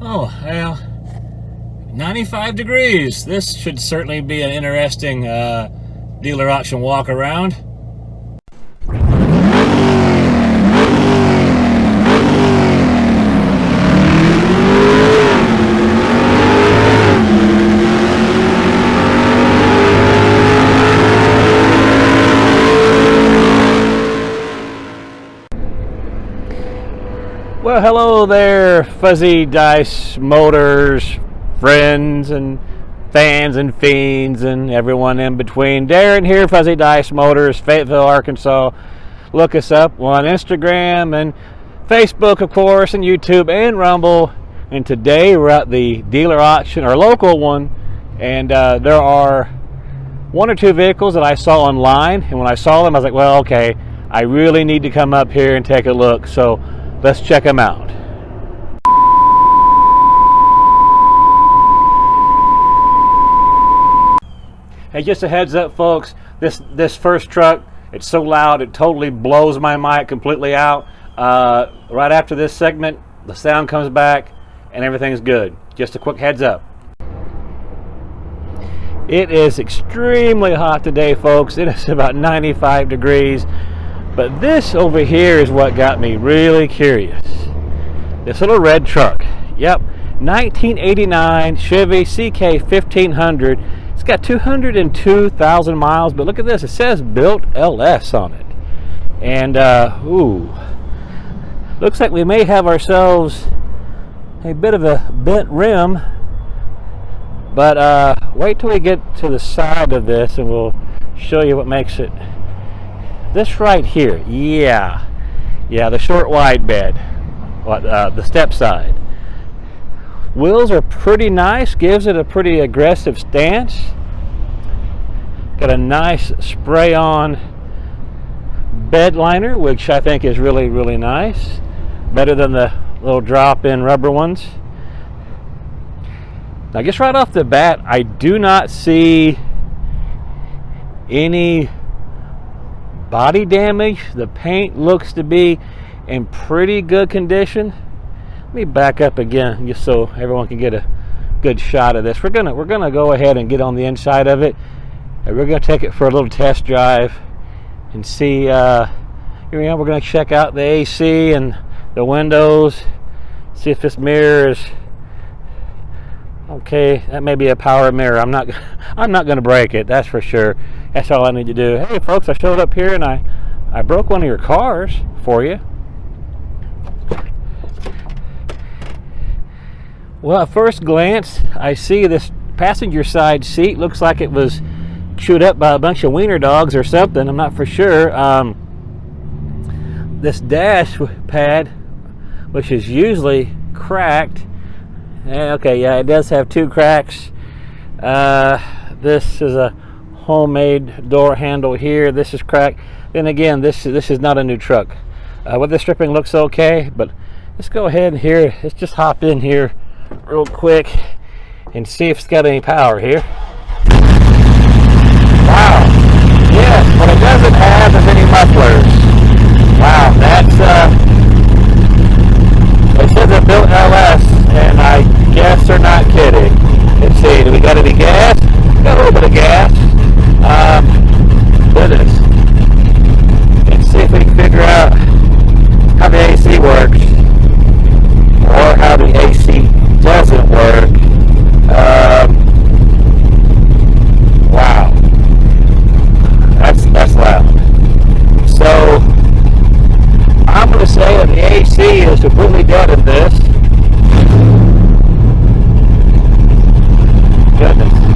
Oh, well, 95 degrees. This should certainly be an interesting dealer auction walk around. Well, hello there, Fuzzy Dice Motors friends and fans and fiends and everyone in between. Darren here, Fuzzy Dice Motors, Fayetteville, Arkansas. Look us up on Instagram and Facebook, of course, and YouTube and Rumble. And today we're at the dealer auction, our local one, and there are one or two vehicles that I saw online. And when I saw them, I was like, well, okay, I really need to come up here and take a look. So let's check them out. Hey, just a heads up, folks, this first truck, it's so loud it totally blows my mic completely out. Right after this segment, the sound comes back and everything's good. Just a quick heads up. It is extremely hot today, folks. It is about 95 degrees. But this over here is what got me really curious. This little red truck. Yep, 1989 Chevy CK 1500. It's got 202,000 miles, but look at this. It says built LS on it. And, ooh, looks like we may have ourselves a bit of a bent rim. But wait till we get to the side of this and we'll show you what makes it. This right here, yeah, the short wide bed, the step side. Wheels are pretty nice, gives it a pretty aggressive stance. Got a nice spray-on bed liner, which I think is really, really nice. Better than the little drop-in rubber ones. Now, just right off the bat, I do not see any body damage. The paint looks to be in pretty good condition. Let me back up again just so everyone can get a good shot of this. We're gonna go ahead and get on the inside of it, and we're gonna take it for a little test drive and see. Here we are. We're gonna check out the AC and the windows, see if this mirror is okay. That may be a power mirror. I'm not gonna break it, that's for sure. That's all I need to do. Hey folks, I showed up here and I broke one of your cars for you. Well, at first glance, I see this passenger side seat looks like it was chewed up by a bunch of wiener dogs or something. I'm not for sure. This dash pad, which is usually cracked. Okay, yeah, it does have two cracks. This is a homemade door handle here. This is cracked. Then again, this is not a new truck. With the stripping looks okay, but let's go ahead and here. Let's just hop in here real quick and see if it's got any power here. Wow. Yes, what it doesn't have is any mufflers. Wow, that's it says a built LS, and I guess they're not kidding. Let's see, do we got any gas? Got a little bit of gas. Goodness. Let's see if we can figure out how the AC works, or how the AC doesn't work. Wow, that's loud. So I'm going to say that the AC is completely dead in this. Goodness.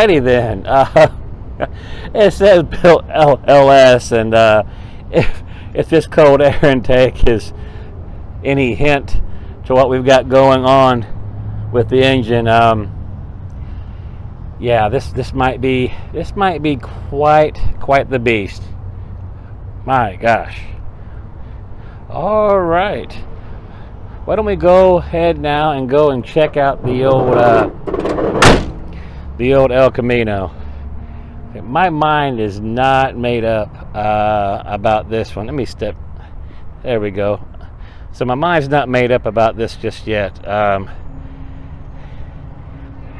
Alrighty then. It says built LS, and if this cold air intake is any hint to what we've got going on with the engine, yeah, this might be quite the beast. My gosh. All right. Why don't we go ahead now and go and check out the old El Camino. My mind is not made up about this one. Let me step. There we go. So my mind's not made up about this just yet. I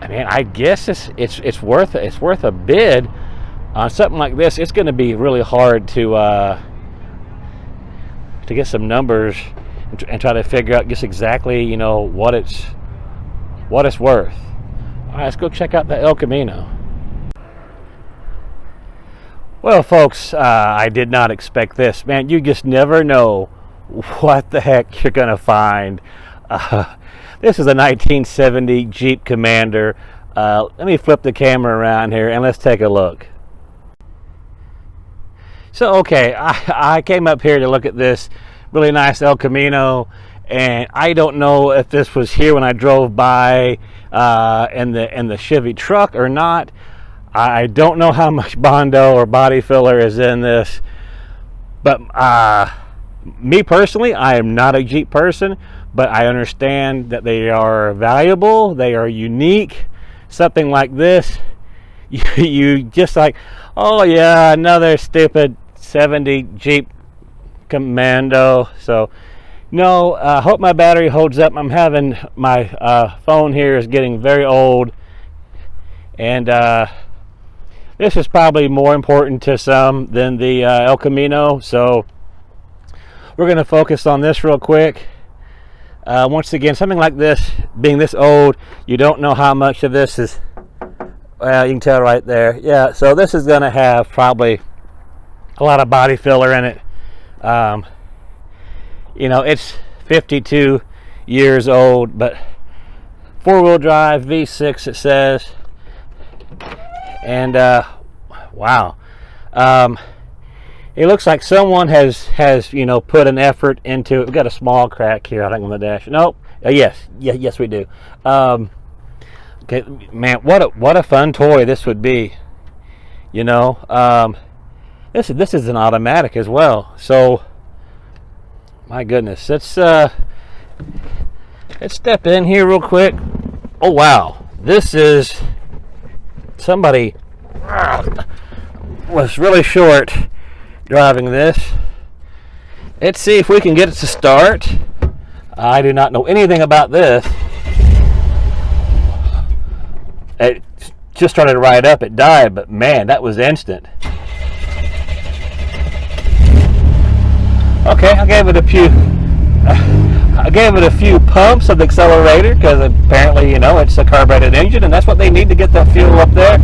mean, I guess it's worth a bid on something like this. It's going to be really hard to get some numbers and try to figure out just exactly, you know, what it's worth. All right, let's go check out the El Camino. Well, folks, I did not expect this. Man, you just never know what the heck you're gonna find. This is a 1970 Jeep Commander. Let me flip the camera around here and let's take a look. So, okay, I came up here to look at this really nice El Camino, and I don't know if this was here when I drove by in the Chevy truck or not. I don't know how much Bondo or body filler is in this, but me personally, I am not a Jeep person, but I understand that they are valuable, they are unique. Something like this, you just like, oh yeah, another stupid 70 Jeep Commando. So no, I hope my battery holds up. I'm having my phone here is getting very old, and this is probably more important to some than the El Camino, so we're going to focus on this real quick. Once again, something like this, being this old, you don't know how much of this is, well, you can tell right there. Yeah, so this is going to have probably a lot of body filler in it. You know, it's 52 years old, but four-wheel drive, V6 it says. And wow, it looks like someone has you know, put an effort into it. We've got a small crack here, I think, on the dash. Nope. Yes we do. Okay, man, what a fun toy this would be. You know, this is an automatic as well. So, my goodness, let's step in here real quick. Oh wow, this is. Somebody was really short driving this. Let's see if we can get it to start. I do not know anything about this. It just started right up. It died, but man, that was instant. Okay, I gave it a few pumps of the accelerator because apparently, you know, it's a carbureted engine and that's what they need to get that fuel up there.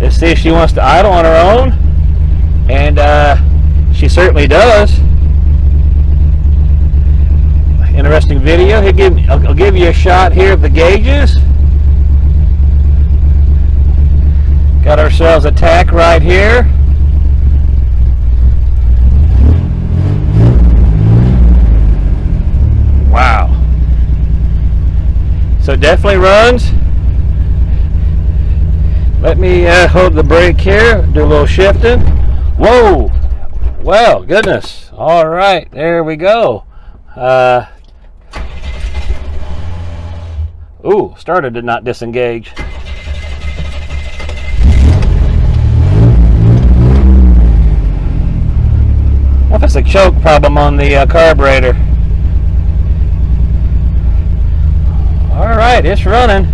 Let's see if she wants to idle on her own, and she certainly does. Interesting video. I'll give you a shot here of the gauges. Got ourselves a tack right here. Wow. So it definitely runs. Let me hold the brake here, do a little shifting. Whoa! Well, goodness. All right, there we go. Ooh, starter did not disengage. What if it's a choke problem on the carburetor? All right, it's running.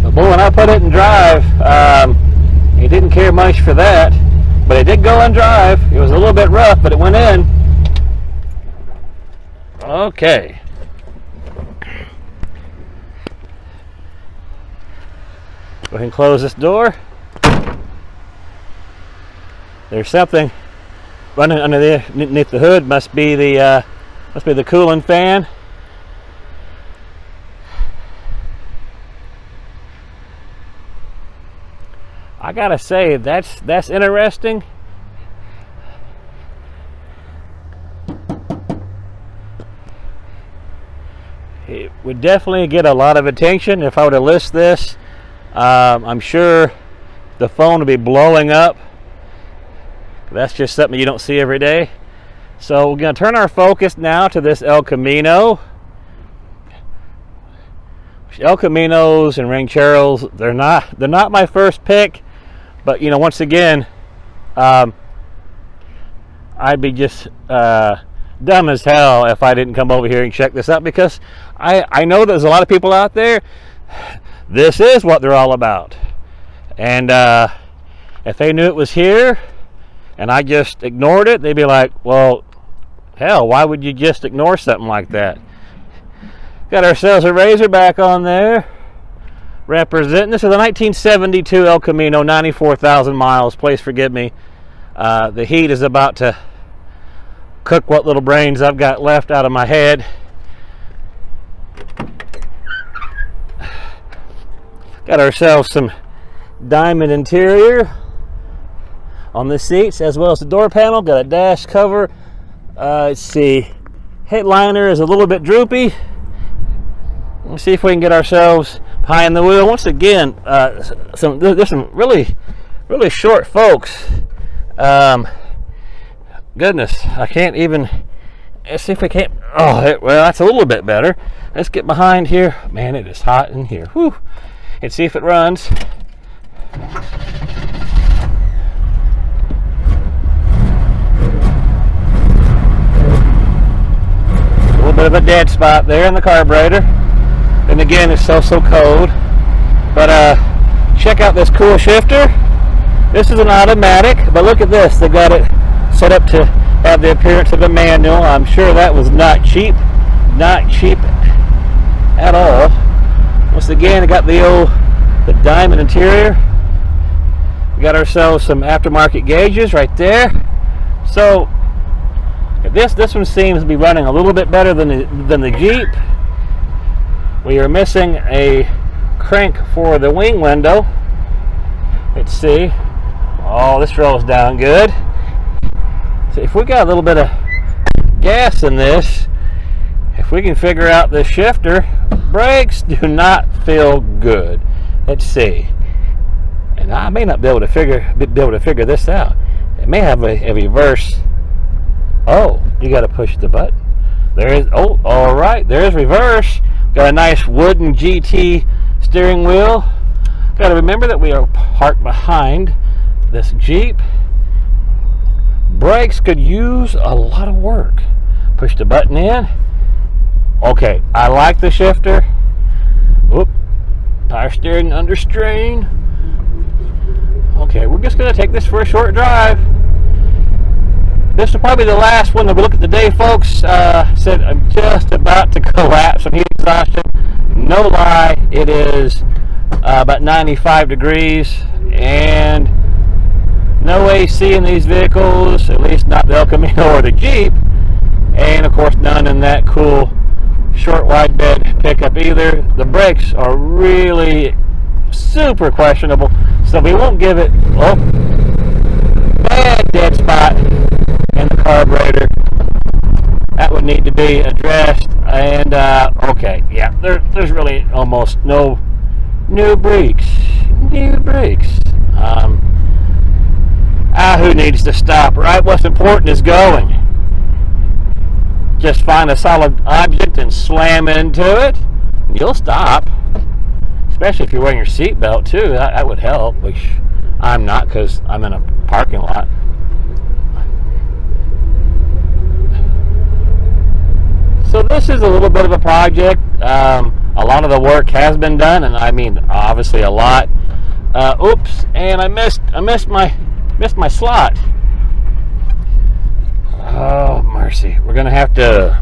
But boy, when I put it in drive, it didn't care much for that. But it did go in drive. It was a little bit rough, but it went in. Okay. Go ahead and close this door. There's something running underneath the hood. Must be the cooling fan. I gotta say, that's interesting. It would definitely get a lot of attention if I were to list this. I'm sure the phone would be blowing up. That's just something you don't see every day. So we're going to turn our focus now to this El Camino. El Caminos and Rancheros, they're not my first pick, but you know, once again, I'd be just dumb as hell if I didn't come over here and check this out, because I know there's a lot of people out there, this is what they're all about. And if they knew it was here and I just ignored it, they'd be like, well, hell, why would you just ignore something like that? Got ourselves a Razorback on there representing. This is a 1972 El Camino, 94,000 miles. Please forgive me. The heat is about to cook what little brains I've got left out of my head. Got ourselves some diamond interior on the seats as well as the door panel. Got a dash cover. Let's see. Headliner is a little bit droopy. Let's see if we can get ourselves behind the wheel. Once again, there's some really short folks. Goodness, I can't even. Let's see if we can't. Oh, well, that's a little bit better. Let's get behind here. Man, it is hot in here. Whew. And see if it runs. A little bit of a dead spot there in the carburetor. And again, it's so cold. But check out this cool shifter. This is an automatic, but look at this. They got it set up to have the appearance of a manual. I'm sure that was not cheap at all. Once again, I got the diamond interior. We got ourselves some aftermarket gauges right there. So this one seems to be running a little bit better than the Jeep. We are missing a crank for the wing window. Let's see. Oh, this rolls down good. So if we got a little bit of gas in this, if we can figure out this shifter, brakes do not feel good. Let's see. And I may not be able to figure this out. It may have a reverse. Oh, you got to push the button. There is. Oh, all right. There's reverse. Got a nice wooden GT steering wheel. Got to remember that we are parked behind this Jeep. Brakes could use a lot of work. Push the button in. Okay, I like the shifter. Whoop. Power steering under strain. Okay, we're just going to take this for a short drive. This will probably be the last one that we look at today, folks. Said I'm just about to collapse from heat exhaustion. No lie, it is about 95 degrees and no AC in these vehicles, at least not the El Camino or the Jeep, and of course none in that cool short wide bed pickup either. The brakes are really super questionable, so we won't give it. Oh, bad dead spot in the carburetor. That would need to be addressed. And okay, yeah, there's really almost no brakes. Who needs to stop, right? What's important is going. Just find a solid object and slam into it. You'll stop. Especially if you're wearing your seatbelt too. That would help, which I'm not because I'm in a parking lot. So this is a little bit of a project. A lot of the work has been done, and I mean obviously a lot. Oops, and I missed my slot. Oh, mercy. We're gonna have to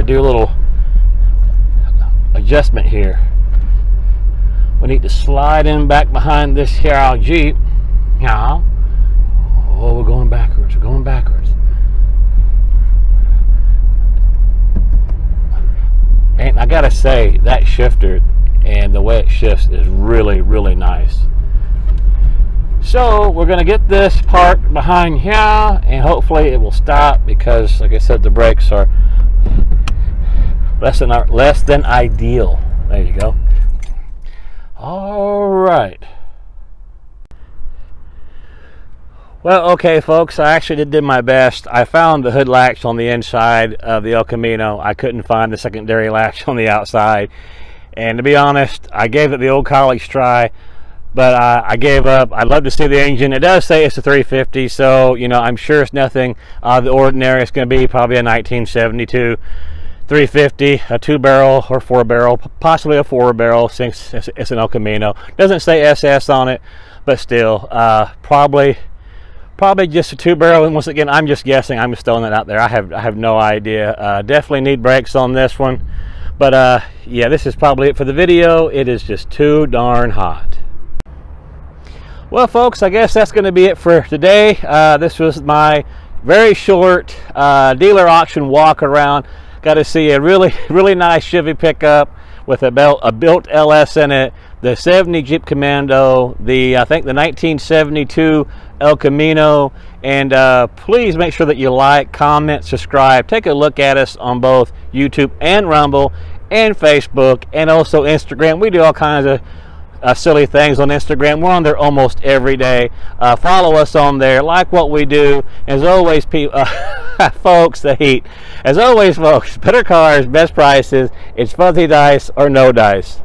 do a little adjustment here. We need to slide in back behind this here Jeep. Yeah. Oh, we're going backwards. And I gotta say, that shifter and the way it shifts is really, really nice. So we're going to get this parked behind here, and hopefully it will stop because, like I said, the brakes are less than ideal. There you go. All right. Well, okay, folks, I actually did my best. I found the hood latch on the inside of the El Camino. I couldn't find the secondary latch on the outside. And to be honest, I gave it the old college try, but I gave up. I'd love to see the engine. It does say it's a 350, so, you know, I'm sure it's nothing out of the ordinary. It's going to be probably a 1972 350, a 2-barrel or 4-barrel, possibly a 4-barrel since it's an El Camino. Doesn't say SS on it, but still, probably just a 2-barrel. And once again, I'm just guessing. I'm just throwing it out there. I have no idea. Definitely need brakes on this one. But yeah, this is probably it for the video. It is just too darn hot. Well, folks, I guess that's going to be it for today. This was my very short dealer auction walk around. Got to see a really nice Chevy pickup with a built LS in it, the 70 Jeep Commando, I think the 1972 El Camino, and please make sure that you like, comment, subscribe. Take a look at us on both YouTube and Rumble and Facebook and also Instagram. We do all kinds of silly things on Instagram. We're on there almost every day. Follow us on there, like what we do. As always, folks, the heat. As always, folks, better cars, best prices. It's fuzzy dice or no dice.